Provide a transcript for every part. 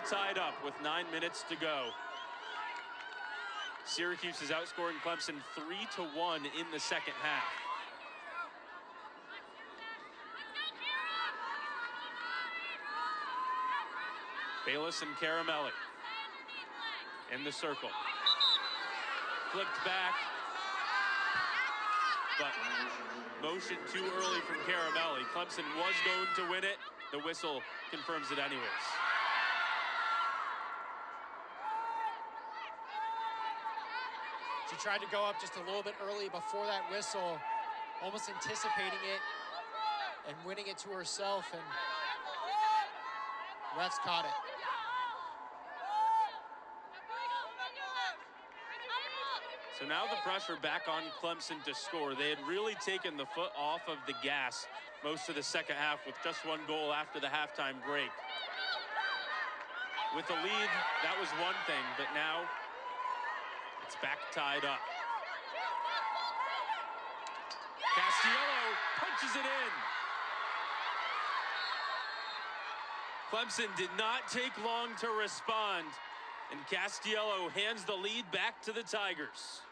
tied up with 9 minutes to go. Syracuse is outscoring Clemson 3-1 in the second half. Bayless and Caramelli in the circle. Flicked back, but motion too early from Caramelli. Clemson was going to win it. The whistle confirms it anyways. She tried to go up just a little bit early before that whistle, almost anticipating it and winning it to herself, and refs caught it. So now the pressure back on Clemson to score. They had really taken the foot off of the gas most of the second half with just one goal after the halftime break. With the lead, that was one thing, but now it's back tied up. Castiello punches it in. Clemson did not take long to respond, and Castiello hands the lead back to the Tigers.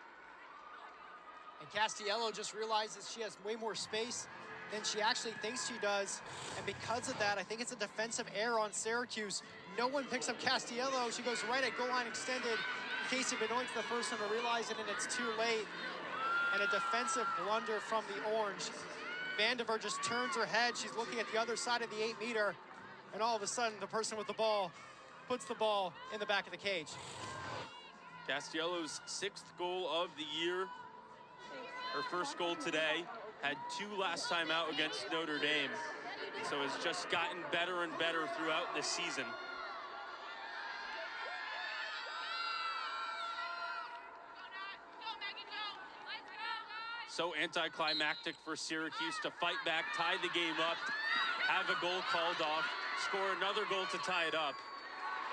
And Castiello just realizes she has way more space than she actually thinks she does. And because of that, I think it's a defensive error on Syracuse. No one picks up Castiello. She goes right at goal line extended. Casey Benoit's the first one to realize it, and it's too late. And a defensive blunder from the Orange. Vandiver just turns her head. She's looking at the other side of the 8-meter. And all of a sudden, the person with the ball puts the ball in the back of the cage. Castiello's 6th goal of the year. Her first goal today, had 2 last time out against Notre Dame. So has just gotten better and better throughout the season. So anticlimactic for Syracuse to fight back, tie the game up, have a goal called off, score another goal to tie it up.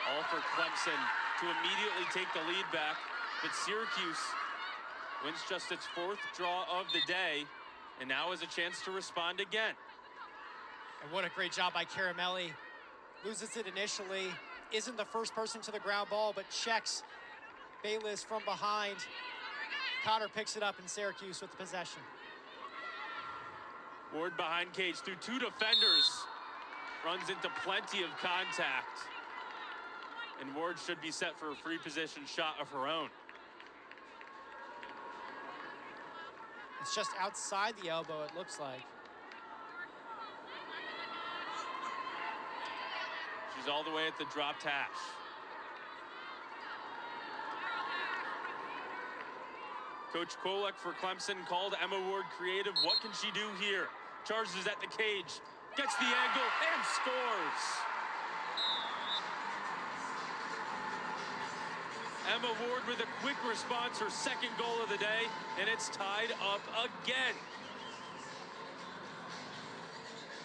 All for Clemson to immediately take the lead back. But Syracuse wins just its 4th draw of the day, and now has a chance to respond again. And what a great job by Caramelli. Loses it initially, isn't the first person to the ground ball, but checks Bayless from behind. Cotter picks it up, in Syracuse with the possession. Ward behind cage through 2 defenders. Runs into plenty of contact. And Ward should be set for a free position shot of her own. It's just outside the elbow, it looks like. She's all the way at the dropped hash. Coach Kolek for Clemson called Emma Ward creative. What can she do here? Charges at the cage, gets the angle, and scores. Emma Ward with a quick response, her 2nd goal of the day, and it's tied up again.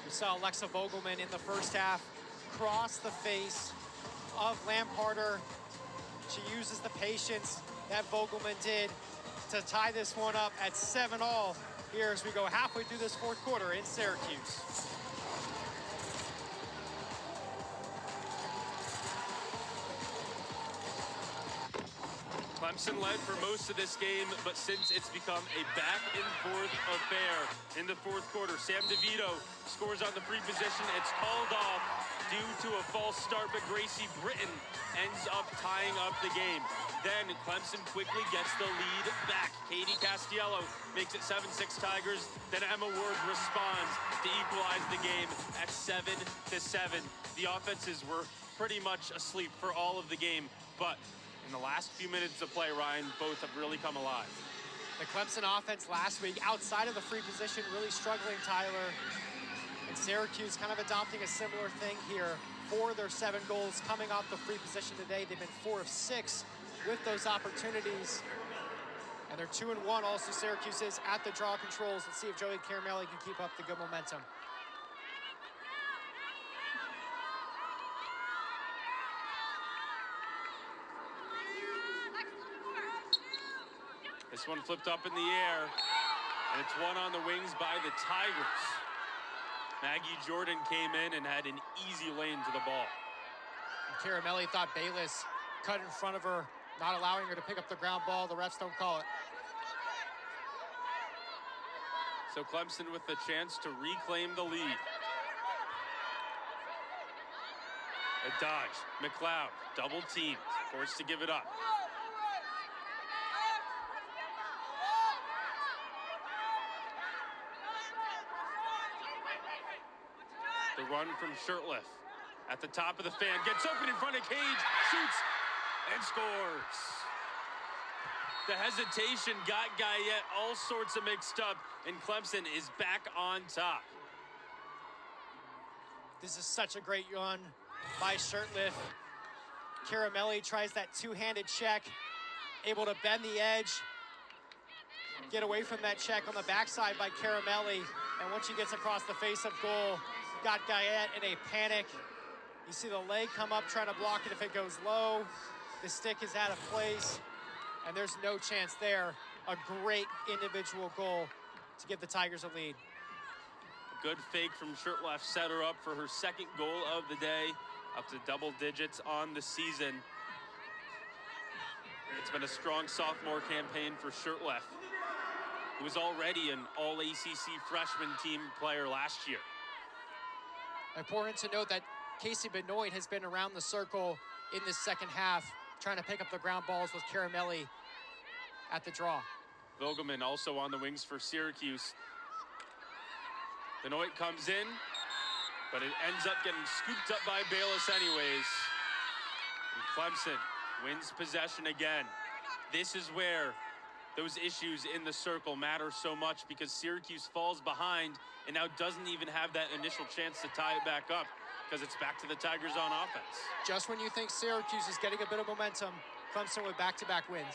We saw Alexa Vogelman in the first half cross the face of Lamparter. She uses the patience that Vogelman did to tie this one up at 7-all here as we go halfway through this 4th quarter in Syracuse. Clemson led for most of this game, but since it's become a back-and-forth affair in the 4th quarter, Sam DeVito scores on the free position. It's called off due to a false start, but Gracie Britton ends up tying up the game. Then Clemson quickly gets the lead back. Katie Castiello makes it 7-6 Tigers. Then Emma Ward responds to equalize the game at 7-7. The offenses were pretty much asleep for all of the game, but in the last few minutes of play, Ryan, both have really come alive. The Clemson offense last week, outside of the free position, really struggling, Tyler. And Syracuse kind of adopting a similar thing here. 4 of their 7 goals coming off the free position today. They've been 4 of 6 with those opportunities. And they're 2-1 also, Syracuse is at the draw controls. Let's see if Joey Caramelli can keep up the good momentum. This one flipped up in the air, and it's won on the wings by the Tigers. Maggie Jordan came in and had an easy lane to the ball. Caramelli thought Bayless cut in front of her, not allowing her to pick up the ground ball. The refs don't call it. So Clemson with the chance to reclaim the lead. A dodge. McLeod, double teamed, forced to give it up. The run from Shirtliff. At the top of the fan, gets open in front of cage, shoots, and scores. The hesitation got Guyette all sorts of mixed up, and Clemson is back on top. This is such a great run by Shirtliff. Caramelli tries that two-handed check, able to bend the edge, get away from that check on the backside by Caramelli, and once she gets across the face of goal, got Guyette in a panic. You see the leg come up trying to block it if it goes low. The stick is out of place, and there's no chance there. A great individual goal to give the Tigers a lead. A good fake from Shirtliff set her up for her second goal of the day, up to double digits on the season. It's been a strong sophomore campaign for Shirtliff, who was already an all-ACC freshman team player last year. Important to note that Casey Benoit has been around the circle in this second half, trying to pick up the ground balls with Caramelli at the draw. Vogelman also on the wings for Syracuse. Benoit comes in, but it ends up getting scooped up by Bayless anyways. And Clemson wins possession again. This is where those issues in the circle matter so much, because Syracuse falls behind and now doesn't even have that initial chance to tie it back up, because it's back to the Tigers on offense. Just when you think Syracuse is getting a bit of momentum, Clemson with back-to-back wins.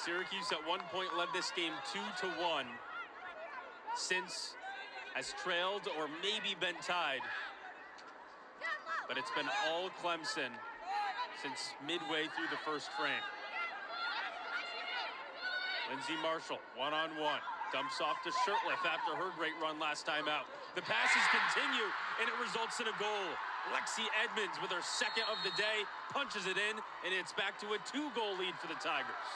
Syracuse at one point led this game 2-1. Since has trailed or maybe been tied. But it's been all Clemson since midway through the first frame. Lindsey Marshall, one-on-one. Dumps off to Shirtliff after her great run last time out. The passes continue, and it results in a goal. Lexi Edmonds with her second of the day, punches it in, and it's back to a 2-goal lead for the Tigers.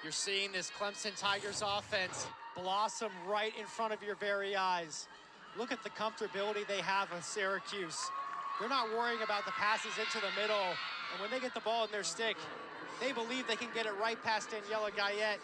You're seeing this Clemson Tigers offense blossom right in front of your very eyes. Look at the comfortability they have with Syracuse. They're not worrying about the passes into the middle, and when they get the ball in their stick, they believe they can get it right past Daniela Guyette